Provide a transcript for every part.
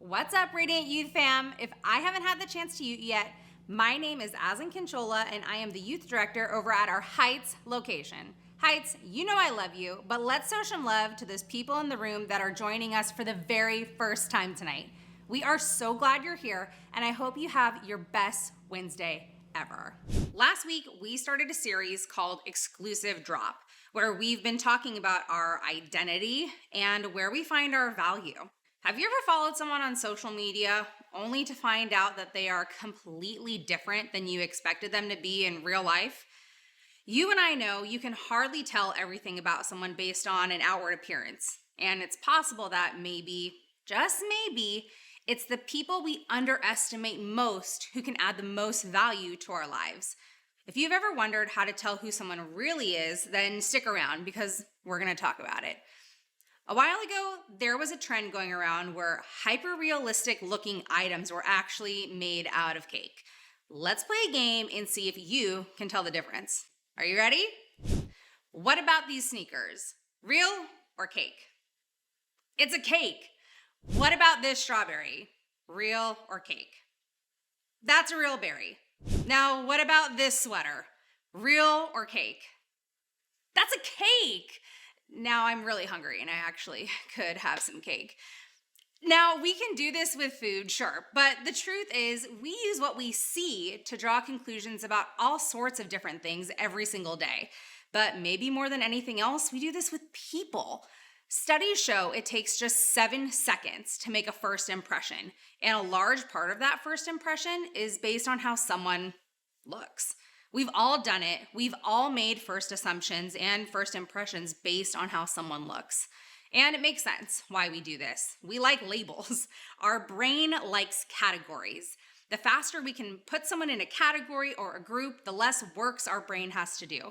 What's up, Radiant Youth fam? If I haven't had the chance to youth yet, my name is Azan Conchola, and I am the youth director over at our Heights location. Heights, you know I love you, but let's show some love to those people in the room that are joining us for the very first time tonight. We are so glad you're here, and I hope you have your best Wednesday ever. Last week, we started a series called Exclusive Drop, where we've been talking about our identity and where we find our value. Have you ever followed someone on social media only to find out that they are completely different than you expected them to be in real life? You and I know you can hardly tell everything about someone based on an outward appearance. And it's possible that maybe, just maybe, it's the people we underestimate most who can add the most value to our lives. If you've ever wondered how to tell who someone really is, then stick around because we're going to talk about it. A while ago, there was a trend going around where hyper-realistic looking items were actually made out of cake. Let's play a game and see if you can tell the difference. Are you ready? What about these sneakers? Real or cake? It's a cake. What about this strawberry? Real or cake? That's a real berry. Now, what about this sweater? Real or cake? That's a cake. Now I'm really hungry and I actually could have some cake. Now, we can do this with food, sure, but the truth is we use what we see to draw conclusions about all sorts of different things every single day. But maybe more than anything else, we do this with people. Studies show it takes just 7 seconds to make a first impression, and a large part of that first impression is based on how someone looks. We've all done it. We've all made first assumptions and first impressions based on how someone looks. And it makes sense why we do this. We like labels. Our brain likes categories. The faster we can put someone in a category or a group, the less works our brain has to do.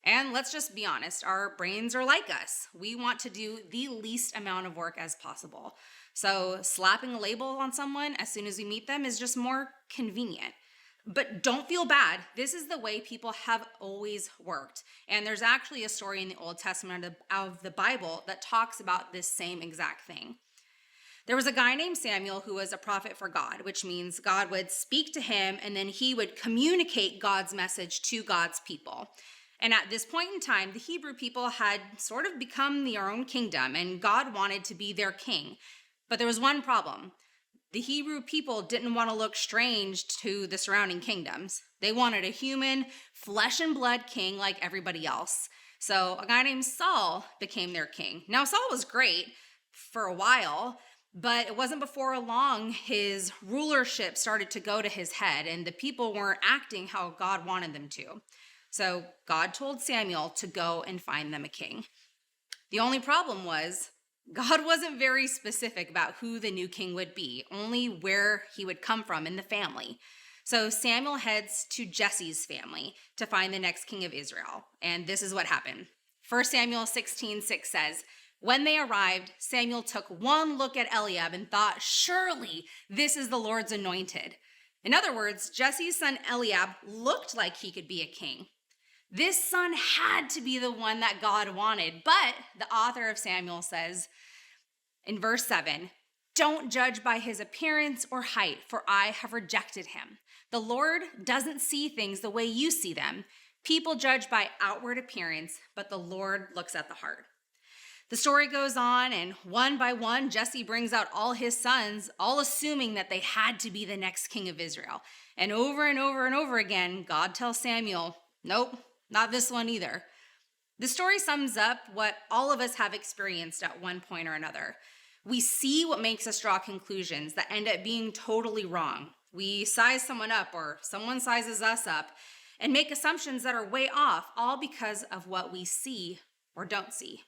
And let's just be honest, our brains are like us. We want to do the least amount of work as possible. So slapping a label on someone as soon as we meet them is just more convenient. But don't feel bad. This is the way people have always worked. And there's actually a story in the Old Testament of the Bible that talks about this same exact thing. There was a guy named Samuel who was a prophet for God, which means God would speak to him and then he would communicate God's message to God's people. And at this point in time, the Hebrew people had sort of become their own kingdom and God wanted to be their king. But there was one problem. The Hebrew people didn't want to look strange to the surrounding kingdoms. They wanted a human, flesh and blood king like everybody else. So a guy named Saul became their king. Now, Saul was great for a while, but it wasn't before long his rulership started to go to his head, and the people weren't acting how God wanted them to. So God told Samuel to go and find them a king. The only problem was God wasn't very specific about who the new king would be, only where he would come from in the family. So Samuel heads to Jesse's family to find the next king of Israel. And this is what happened. 1 Samuel 16:6 says, "When they arrived, Samuel took one look at Eliab and thought, 'Surely this is the Lord's anointed.'" In other words, Jesse's son Eliab looked like he could be a king. This son had to be the one that God wanted. But the author of Samuel says in verse 7, "Don't judge by his appearance or height, for I have rejected him. The Lord doesn't see things the way you see them. People judge by outward appearance, but the Lord looks at the heart." The story goes on, and one by one, Jesse brings out all his sons, all assuming that they had to be the next king of Israel. And over and over and over again, God tells Samuel, "Nope. Not this one either." The story sums up what all of us have experienced at one point or another. We see what makes us draw conclusions that end up being totally wrong. We size someone up or someone sizes us up and make assumptions that are way off, all because of what we see or don't see.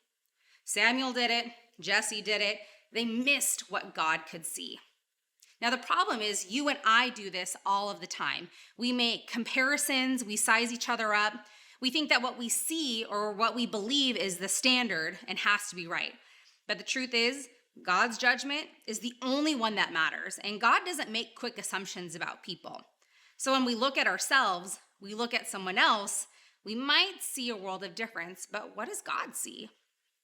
Samuel did it. Jesse did it. They missed what God could see. Now, the problem is you and I do this all of the time. We make comparisons. We size each other up. We think that what we see or what we believe is the standard and has to be right. But the truth is, God's judgment is the only one that matters, and God doesn't make quick assumptions about people. So when we look at ourselves, we look at someone else, we might see a world of difference, but what does God see?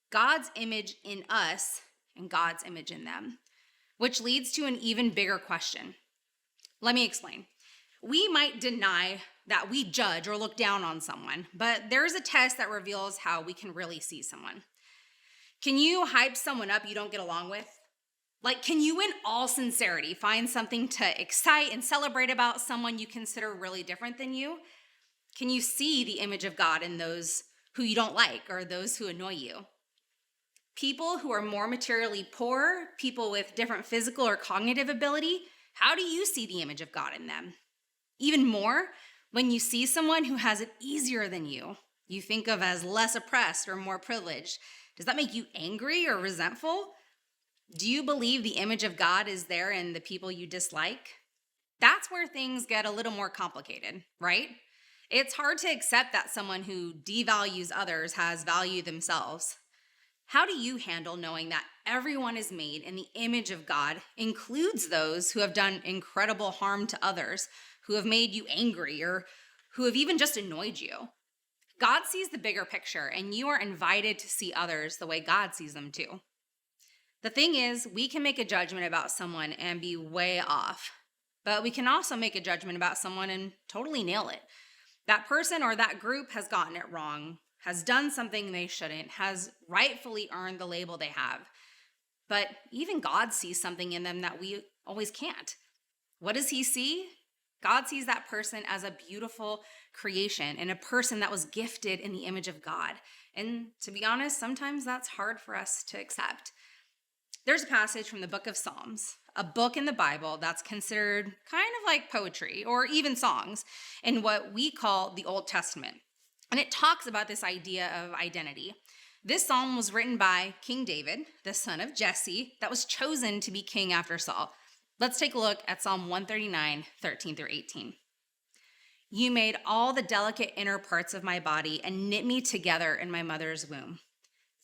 God's image in us and God's image in them. which leads to an even bigger question. Let me explain. We might deny that we judge or look down on someone, but there's a test that reveals how we can really see someone. Can you hype someone up you don't get along with? Like, can you in all sincerity find something to excite and celebrate about someone you consider really different than you? Can you see the image of God in those who you don't like or those who annoy you? People who are more materially poor, people with different physical or cognitive ability, how do you see the image of God in them? Even more, when you see someone who has it easier than you think of as less oppressed or more privileged, does that make you angry or resentful? Do you believe the image of God is there in the people you dislike? That's where things get a little more complicated, right? It's hard to accept that someone who devalues others has value themselves. How do you handle knowing that everyone is made in the image of God, includes those who have done incredible harm to others, who have made you angry, or who have even just annoyed you? God sees the bigger picture, and you are invited to see others the way God sees them too. The thing is, we can make a judgment about someone and be way off, but we can also make a judgment about someone and totally nail it. That person or that group has gotten it wrong, has done something they shouldn't, has rightfully earned the label they have. But even God sees something in them that we always can't. What does he see? God sees that person as a beautiful creation and a person that was gifted in the image of God. And to be honest, sometimes that's hard for us to accept. There's a passage from the book of Psalms, a book in the Bible that's considered kind of like poetry or even songs in what we call the Old Testament. And it talks about this idea of identity. This psalm was written by King David, the son of Jesse, that was chosen to be king after Saul. Let's take a look at Psalm 139, 13 through 18. You made all the delicate inner parts of my body and knit me together in my mother's womb.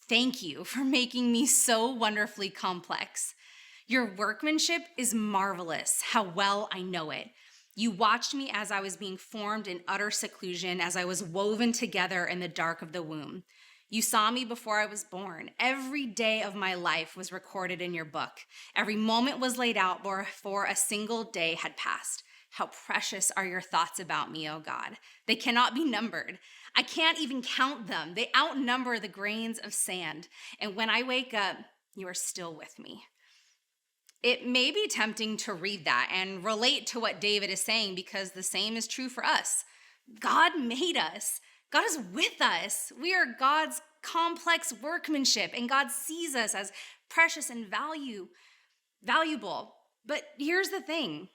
Thank you for making me so wonderfully complex. Your workmanship is marvelous, how well I know it. You watched me as I was being formed in utter seclusion, as I was woven together in the dark of the womb. You saw me before I was born. Every day of my life was recorded in your book. Every moment was laid out before a single day had passed. How precious are your thoughts about me, O God. They cannot be numbered. I can't even count them. They outnumber the grains of sand. And when I wake up, you are still with me. It may be tempting to read that and relate to what David is saying because the same is true for us. God made us. God is with us. We are God's complex workmanship, and God sees us as precious and valuable. But here's the thing.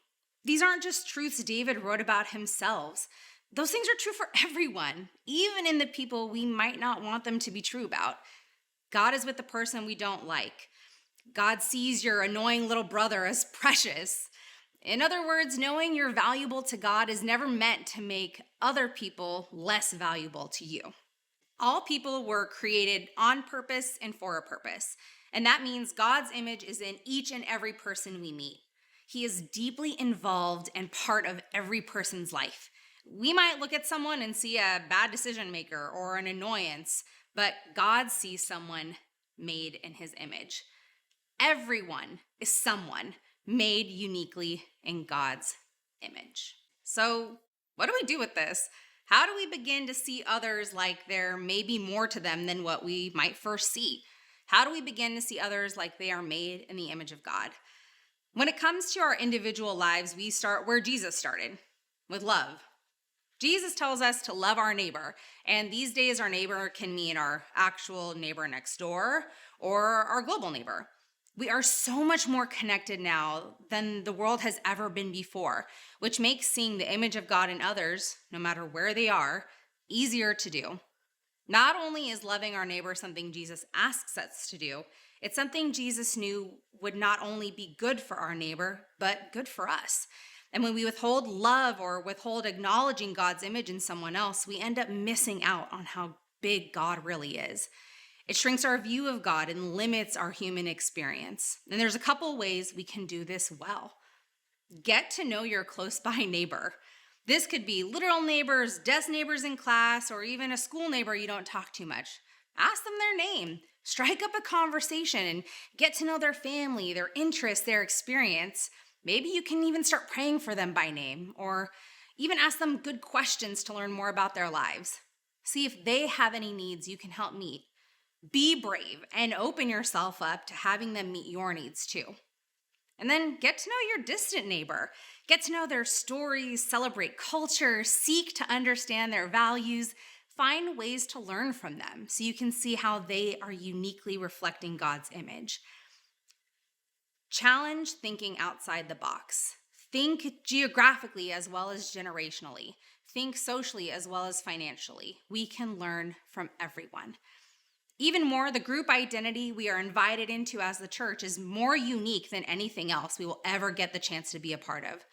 These aren't just truths David wrote about himself. Those things are true for everyone, even in the people we might not want them to be true about. God is with the person we don't like. God sees your annoying little brother as precious. In other words, knowing you're valuable to God is never meant to make other people less valuable to you. All people were created on purpose and for a purpose. And that means God's image is in each and every person we meet. He is deeply involved and part of every person's life. We might look at someone and see a bad decision maker or an annoyance, but God sees someone made in his image. Everyone is someone made uniquely in God's image. So, what do we do with this? How do we begin to see others like there may be more to them than what we might first see? How do we begin to see others like they are made in the image of God? When it comes to our individual lives, we start where Jesus started, with love. Jesus tells us to love our neighbor, and these days our neighbor can mean our actual neighbor next door or our global neighbor. We are so much more connected now than the world has ever been before, which makes seeing the image of God in others, no matter where they are, easier to do. Not only is loving our neighbor something Jesus asks us to do, it's something Jesus knew would not only be good for our neighbor, but good for us. And when we withhold love or withhold acknowledging God's image in someone else, we end up missing out on how big God really is. It shrinks our view of God and limits our human experience. And there's a couple ways we can do this well. Get to know your close by neighbor. This could be literal neighbors, desk neighbors in class, or even a school neighbor you don't talk too much. Ask them their name. Strike up a conversation and get to know their family, their interests, their experience. Maybe you can even start praying for them by name, or even ask them good questions to learn more about their lives. See if they have any needs you can help meet. Be brave and open yourself up to having them meet your needs too. And then get to know your distant neighbor. Get to know their stories, celebrate culture, seek to understand their values, find ways to learn from them so you can see how they are uniquely reflecting God's image. Challenge thinking outside the box. Think geographically as well as generationally. Think socially as well as financially. We can learn from everyone. Even more, the group identity we are invited into as the church is more unique than anything else we will ever get the chance to be a part of.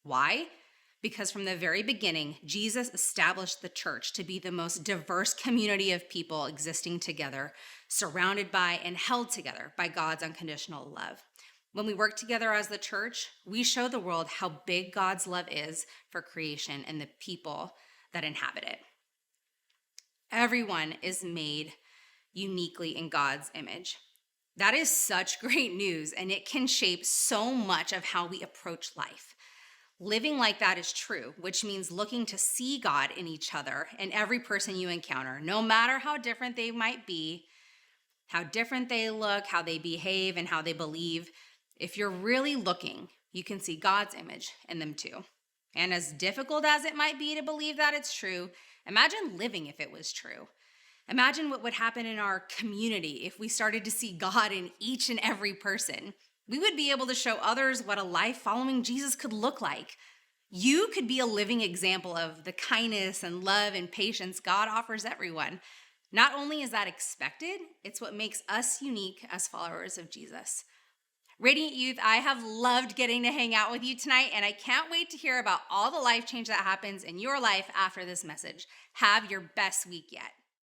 Why? Because from the very beginning, Jesus established the church to be the most diverse community of people existing together, surrounded by and held together by God's unconditional love. When we work together as the church, we show the world how big God's love is for creation and the people that inhabit it. Everyone is made uniquely in God's image. That is such great news, and it can shape so much of how we approach life. Living like that is true, which means looking to see God in each other and every person you encounter, no matter how different they might be, how different they look, how they behave, and how they believe. If you're really looking, you can see God's image in them too. And as difficult as it might be to believe that it's true, imagine living if it was true. Imagine what would happen in our community if we started to see God in each and every person. We would be able to show others what a life following Jesus could look like. You could be a living example of the kindness and love and patience God offers everyone. Not only is that expected, it's what makes us unique as followers of Jesus. Radiant Youth, I have loved getting to hang out with you tonight, and I can't wait to hear about all the life change that happens in your life after this message. Have your best week yet.